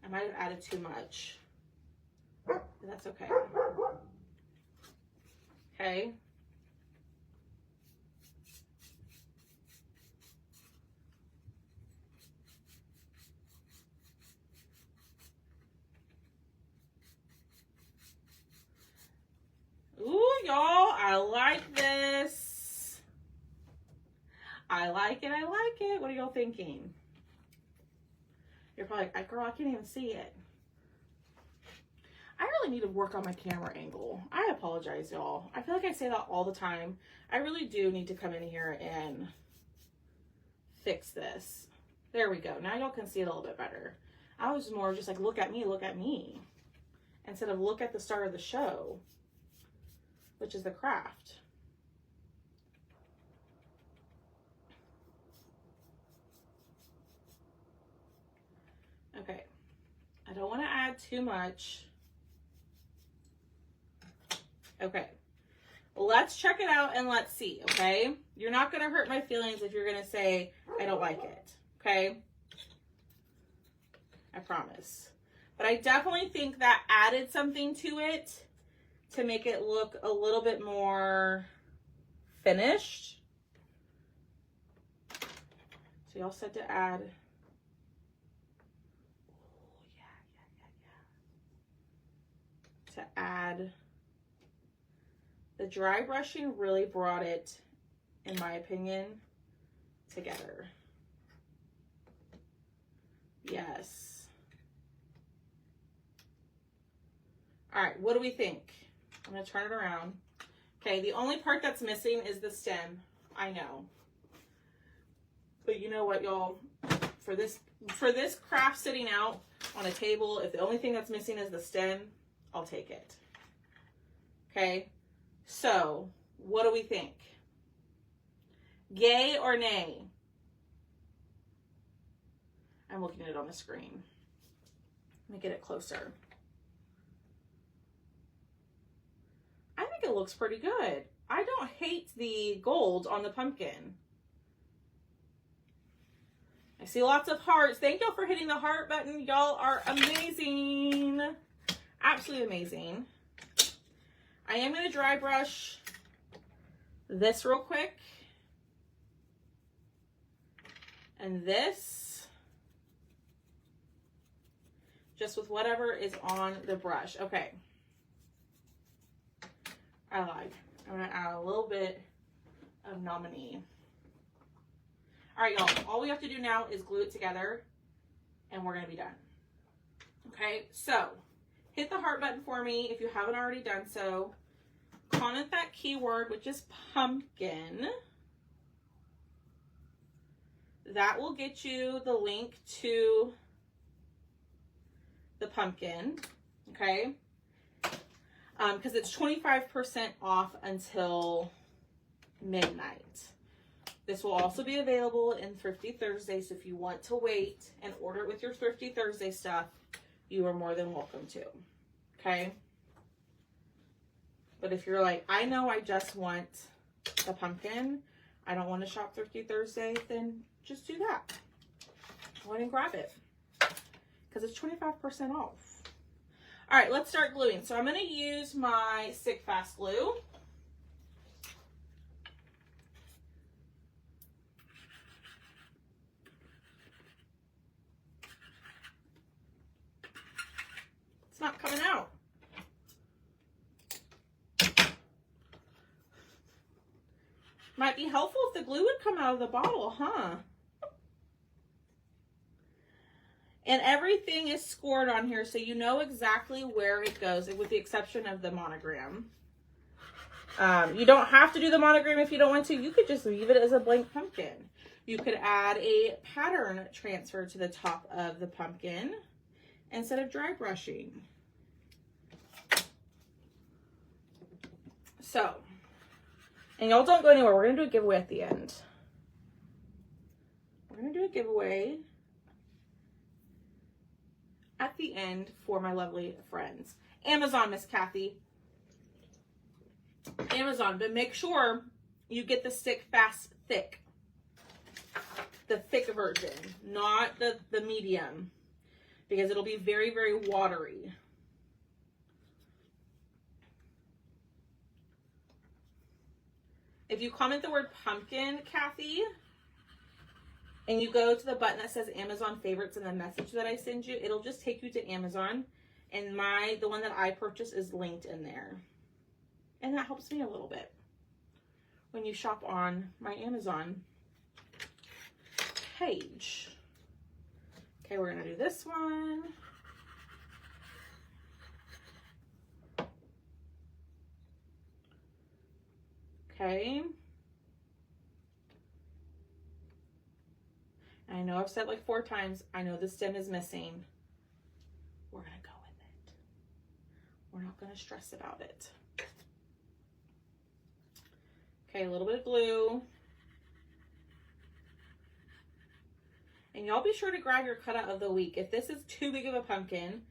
Speaker 1: I might have added too much, but that's okay. Okay. Ooh, y'all, I like this. I like it, I like it. What are y'all thinking? You're probably like, girl, I can't even see it. I really need to work on my camera angle. I apologize, y'all. I feel like I say that all the time. I really do need to come in here and fix this. There we go. Now y'all can see it a little bit better. I was more just like, look at me. Instead of look at the star of the show, which is the craft. Okay. I don't want to add too much. Okay. let's check it out and let's see, okay? You're not going to hurt my feelings if you're going to say, I don't like it, okay? I promise. But I definitely think that added something to it to make it look a little bit more finished. So y'all said to add. To add. The dry brushing really brought it, in my opinion, together. Yes. All right, what do we think? I'm gonna turn it around. Okay, the only part that's missing is the stem. I know. But you know what, y'all? For this craft sitting out on a table, if the only thing that's missing is the stem, I'll take it. Okay, so what do we think? Yay or nay? I'm looking at it on the screen. Let me get it closer. I think it looks pretty good. I don't hate the gold on the pumpkin. I see lots of hearts. Thank y'all for hitting the heart button. Y'all are amazing. Absolutely amazing. I am going to dry brush this real quick. And this. Just with whatever is on the brush. Okay. I lied. I'm going to add a little bit of nominee. All right, y'all. All we have to do now is glue it together, and we're going to be done. Okay, so hit the heart button for me if you haven't already done so. Comment that keyword, which is pumpkin. That will get you the link to the pumpkin, okay? Because it's 25% off until midnight. This will also be available in Thrifty Thursday, so if you want to wait and order it with your Thrifty Thursday stuff, you are more than welcome to, okay? But if you're like, I know I just want the pumpkin, I don't want to shop Thrifty Thursday, then just do that. Go ahead and grab it, because it's 25% off. All right, let's start gluing. So I'm going to use my Stick Fast glue. It's not coming out. Might be helpful if the glue would come out of the bottle, huh? And everything is scored on here, so you know exactly where it goes, with the exception of the monogram. You don't have to do the monogram if you don't want to. You could just leave it as a blank pumpkin. You could add a pattern transfer to the top of the pumpkin instead of dry brushing. So, and y'all don't go anywhere. We're going to do a giveaway at the end. We're going to do a giveaway at the end for my lovely friends. Amazon, Miss Kathy. Amazon, but make sure you get the Stick Fast thick. The thick version, not the medium, because it'll be very, very watery. If you comment the word pumpkin, Kathy, and you go to the button that says Amazon favorites in the message that I send you, it'll just take you to Amazon. And the one that I purchased is linked in there. And that helps me a little bit when you shop on my Amazon page. Okay, we're going to do this one. Okay. I know I've said it like 4 times. I know the stem is missing. We're going to go with it. We're not going to stress about it. Okay, a little bit of glue. And y'all be sure to grab your cutout of the week. If this is too big of a pumpkin,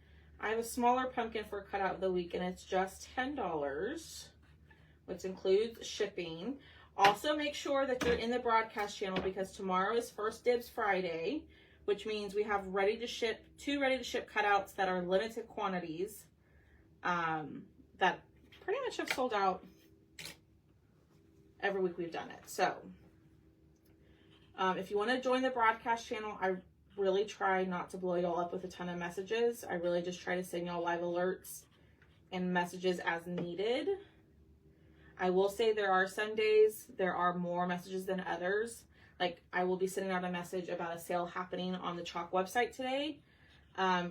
Speaker 1: I have a smaller pumpkin for cutout of the week, and it's just $10. which includes shipping. Also, make sure that you're in the broadcast channel because tomorrow is First Dibs Friday, which means we have two ready to ship cutouts that are limited quantities that pretty much have sold out every week we've done it. So if you want to join the broadcast channel, I really try not to blow y'all up with a ton of messages. I really just try to send y'all live alerts and messages as needed. I will say there are some days there are more messages than others. Like I will be sending out a message about a sale happening on the Chalk website today.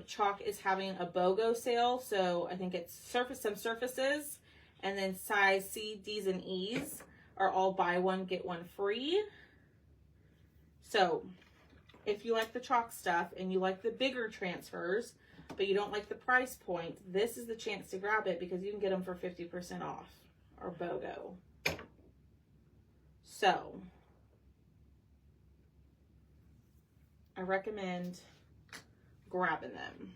Speaker 1: Chalk is having a BOGO sale, so I think it's some surfaces, and then size C, D's, and E's are all buy one, get one free. So if you like the Chalk stuff and you like the bigger transfers, but you don't like the price point, this is the chance to grab it because you can get them for 50% off or BOGO. So I recommend grabbing them.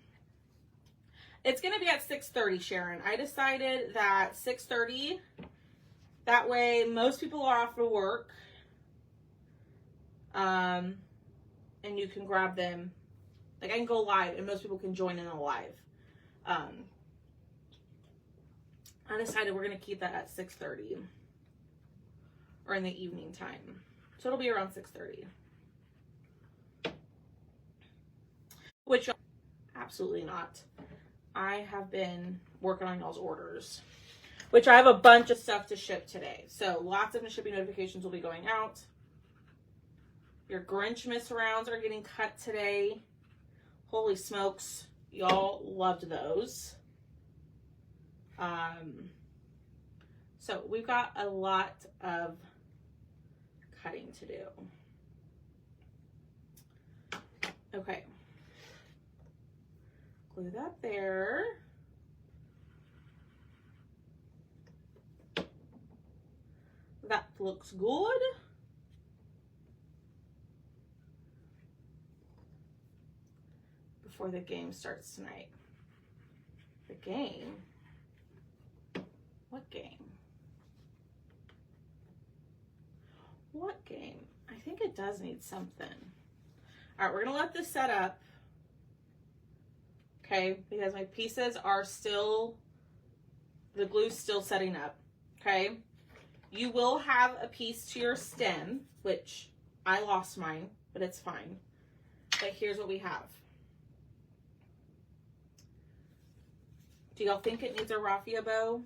Speaker 1: It's going to be at 6:30, Sharon. I decided that 6:30, that way most people are off of work. And you can grab them. Like I can go live and most people can join in a live. I decided we're going to keep that at 6:30 or in the evening time. So it'll be around 6:30. Which, absolutely not. I have been working on y'all's orders, which I have a bunch of stuff to ship today. So lots of shipping notifications will be going out. Your Grinch Miss rounds are getting cut today. Holy smokes. Y'all loved those. So we've got a lot of cutting to do. Okay. Glue that there. That looks good. Before the game starts tonight. The game? What game? What game? I think it does need something. All right, we're gonna let this set up. Okay, because my pieces are still, the glue's still setting up. Okay, you will have a piece to your stem, which I lost mine, but it's fine. But here's what we have. Do y'all think it needs a raffia bow?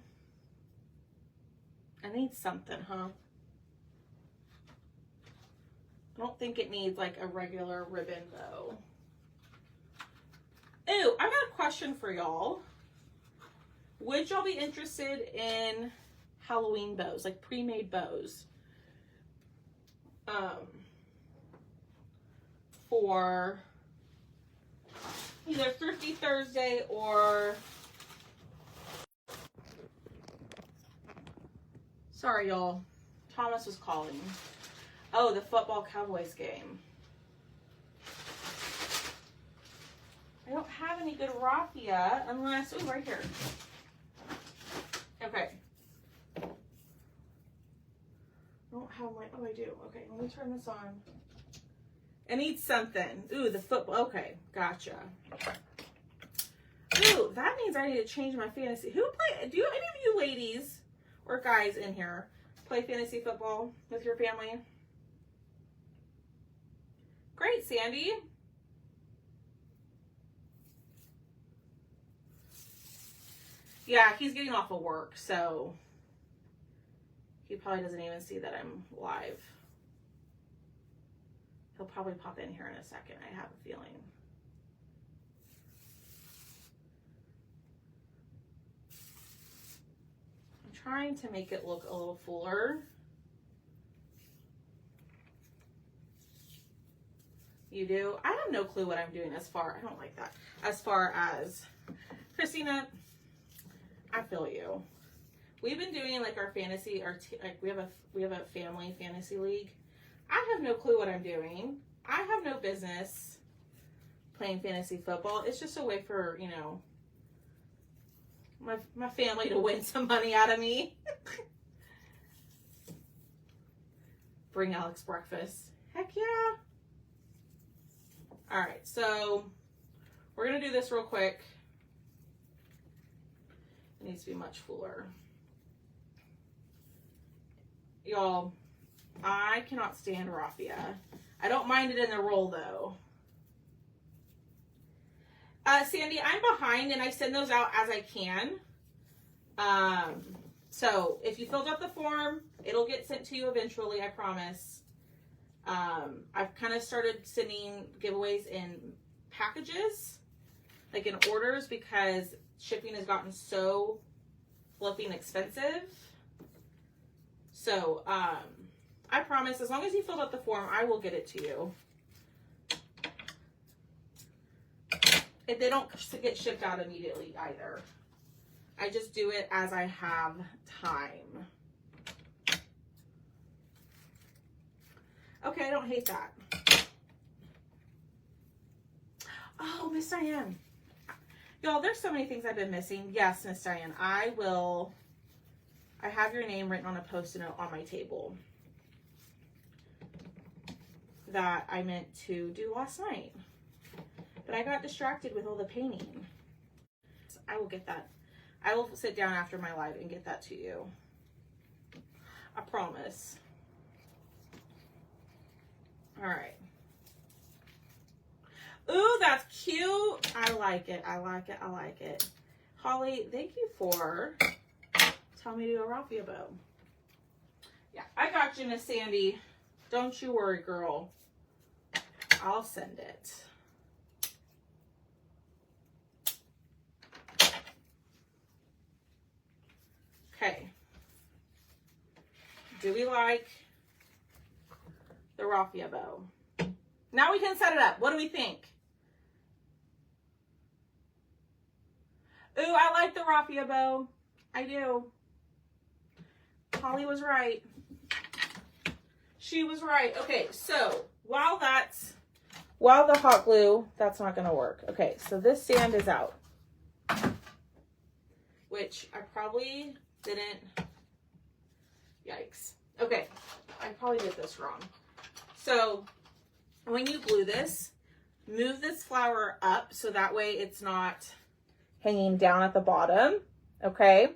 Speaker 1: I need something, huh? I don't think it needs like a regular ribbon bow. Ooh, I've got a question for y'all. Would y'all be interested in Halloween bows, like pre-made bows? For either Thrifty Thursday or... Sorry, y'all. Thomas was calling. Oh, the football Cowboys game. I don't have any good raffia unless... Oh, right here. Okay. I don't have my... Oh, I do. Okay, let me turn this on. I need something. Ooh, the football... Okay, gotcha. Ooh, that means I need to change my fantasy. Who play... Do any of you ladies or guys in here play fantasy football with your family? Great, Sandy. Yeah, he's getting off of work, so he probably doesn't even see that I'm live. He'll probably pop in here in a second, I have a feeling. I'm trying to make it look a little fuller. You do? I have no clue what I'm doing as far, I don't like that. As far as, Christina, I feel you. We've been doing like our fantasy, like we have a family fantasy league. I have no clue what I'm doing. I have no business playing fantasy football. It's just a way for, you know, my family to win some money out of me. bring Alex breakfast. Heck yeah. All right, so we're gonna do this real quick. It needs to be much fuller. Y'all, I cannot stand raffia. I don't mind it in the roll though. Sandy, I'm behind and I send those out as I can. So if you filled out the form, it'll get sent to you eventually, I promise. I've kind of started sending giveaways in packages, like in orders, because shipping has gotten so flipping expensive. So, I promise, as long as you filled out the form, I will get it to you. If they don't get shipped out immediately either. I just do it as I have time. Okay, I don't hate that. Oh, Miss Diane. Y'all, there's so many things I've been missing. Yes, Miss Diane, I have your name written on a Post-it note on my table that I meant to do last night. But I got distracted with all the painting. So I will get that. I will sit down after my live and get that to you. I promise. All right. Ooh, that's cute. I like it. I like it. I like it. Holly, thank you for telling me to do a raffia bow. Yeah, I got you, Miss Sandy. Don't you worry, girl. I'll send it. Okay. Do we like the raffia bow? Now we can set it up. What do we think? Ooh, I like the raffia bow. I do. Holly was right. She was right. Okay, so while the hot glue, that's not going to work. Okay, so this sand is out, which I probably didn't. Yikes. Okay, I probably did this wrong. So when you glue this, move this flower up so that way it's not hanging down at the bottom. Okay.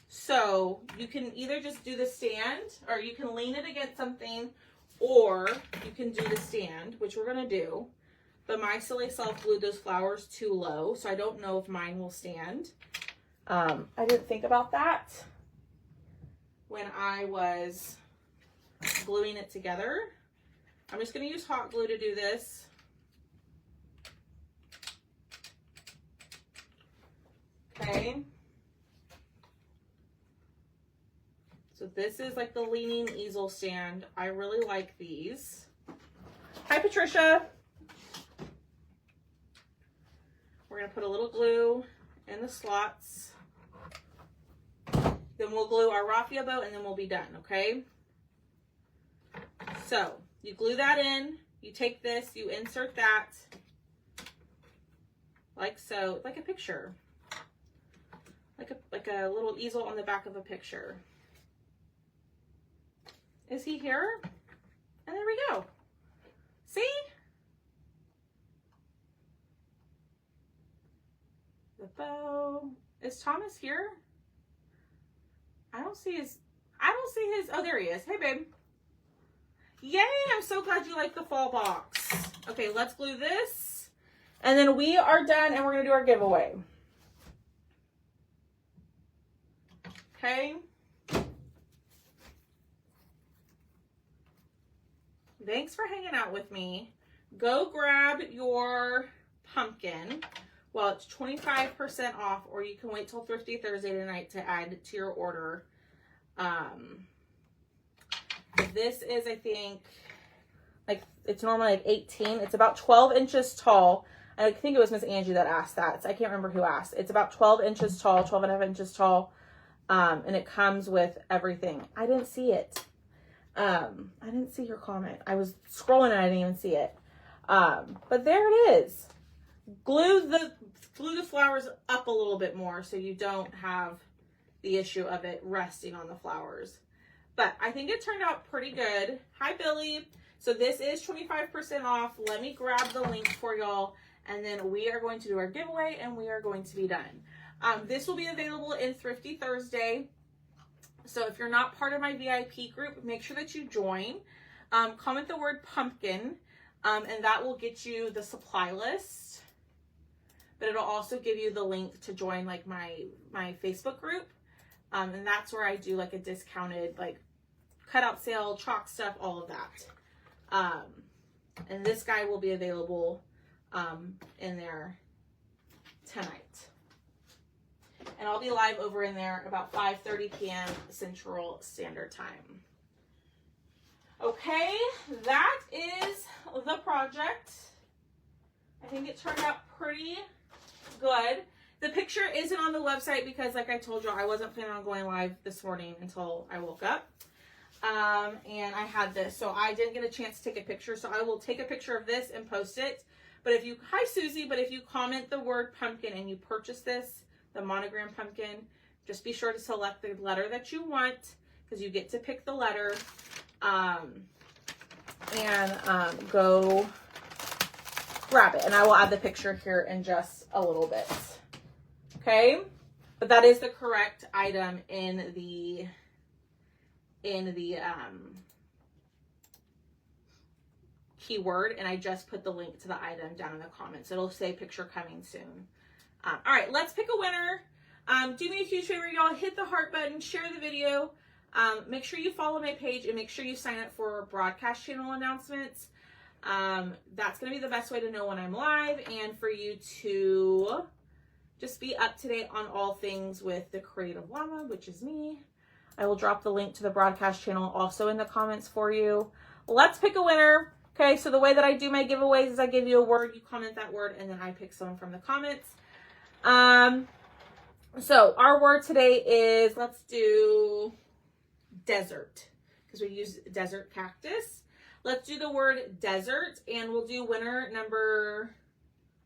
Speaker 1: So you can either just do the stand, or you can lean it against something, or you can do the stand, which we're going to do. But my silly self glued those flowers too low, so I don't know if mine will stand. I didn't think about that when I was gluing it together. I'm just going to use hot glue to do this. Okay. So this is like the leaning easel stand. I really like these. Hi, Patricia. We're going to put a little glue in the slots. Then we'll glue our raffia bow and then we'll be done, okay? So you glue that in, you take this, you insert that like so, like a picture, like a little easel on the back of a picture. Is he here? And there we go. See? The bow. Is Thomas here? I don't see his, oh, there he is. Hey, babe. Yay, I'm so glad you like the fall box. Okay, let's glue this. And then we are done and we're going to do our giveaway. Okay. Thanks for hanging out with me. Go grab your pumpkin. Well, it's 25% off, or you can wait till Thrifty Thursday tonight to add to your order. This is, I think, like, it's normally like 18. It's about 12 inches tall. I think it was Miss Angie that asked that. So I can't remember who asked. It's about 12 inches tall, 12 and a half inches tall. And it comes with everything. I didn't see it. I didn't see your comment. I was scrolling and I didn't even see it. But there it is. Glue the flowers up a little bit more so you don't have the issue of it resting on the flowers. but I think it turned out pretty good. Hi, Billy. So this is 25% off. Let me grab the link for y'all, and then we are going to do our giveaway, and we are going to be done. This will be available in Thrifty Thursday. So if you're not part of my VIP group, make sure that you join. Comment the word pumpkin, and that will get you the supply list. But it'll also give you the link to join like my Facebook group. And that's where I do like a discounted like cutout sale, chalk stuff, all of that. And this guy will be available in there tonight. And I'll be live over in there about 5:30 p.m. Central Standard Time. Okay, that is the project. I think it turned out pretty good. The picture isn't on the website because, like I told you, I wasn't planning on going live this morning until I woke up. And I had this, so I didn't get a chance to take a picture. So I will take a picture of this and post it. But if you, hi Susie, but if you comment the word pumpkin and you purchase this, the Monogram Pumpkin, just be sure to select the letter that you want because you get to pick the letter. Go grab it. And I will add the picture here in just a little bit. Okay? But that is the correct item in the keyword, and I just put the link to the item down in the comments. It'll say picture coming soon. All right, let's pick a winner. Do me a huge favor, y'all. Hit the heart button, share the video. Make sure you follow my page, and make sure you sign up for broadcast channel announcements. That's going to be the best way to know when I'm live, and for you to just be up to date on all things with the Creative Llama, which is me. I will drop the link to the broadcast channel also in the comments for you. Let's pick a winner. Okay, so the way that I do my giveaways is I give you a word, you comment that word, and then I pick someone from the comments. So our word today is, let's do desert, because we use desert cactus. Let's do the word desert, and we'll do winner number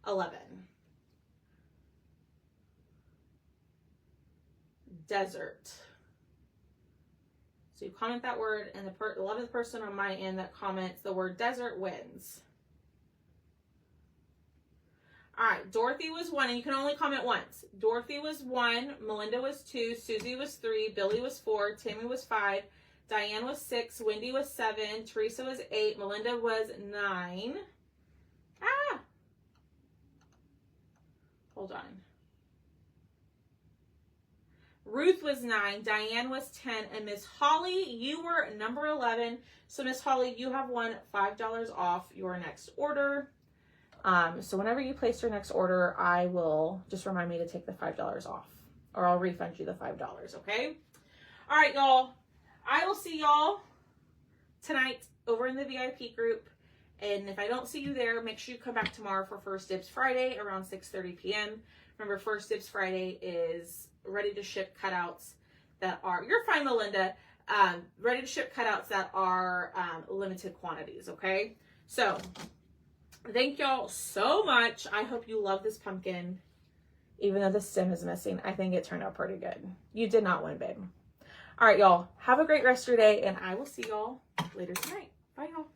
Speaker 1: 11. Desert. So you comment that word, and the 11th person on my end that comments the word desert wins. All right, Dorothy was 1, and you can only comment once. Dorothy was 1, Melinda was 2, Susie was 3, Billy was 4, Tammy was 5, Diane was 6, Wendy was 7, Teresa was 8, Melinda was 9. Hold on. Ruth was 9, Diane was 10, and Miss Holly, you were number 11. So Miss Holly, you have won $5 off your next order. So whenever you place your next order, I will just remind me to take the $5 off, or I'll refund you the $5, okay? All right, y'all. I will see y'all tonight over in the VIP group. And if I don't see you there, make sure you come back tomorrow for First Dibs Friday around 6:30 p.m. Remember, First Dibs Friday is ready to ship cutouts that are, you're fine, Melinda, ready to ship cutouts that are limited quantities, okay? So thank y'all so much. I hope you love this pumpkin. Even though the stem is missing, I think it turned out pretty good. You did not win, babe. All right, y'all. Have a great rest of your day, and I will see y'all later tonight. Bye, y'all.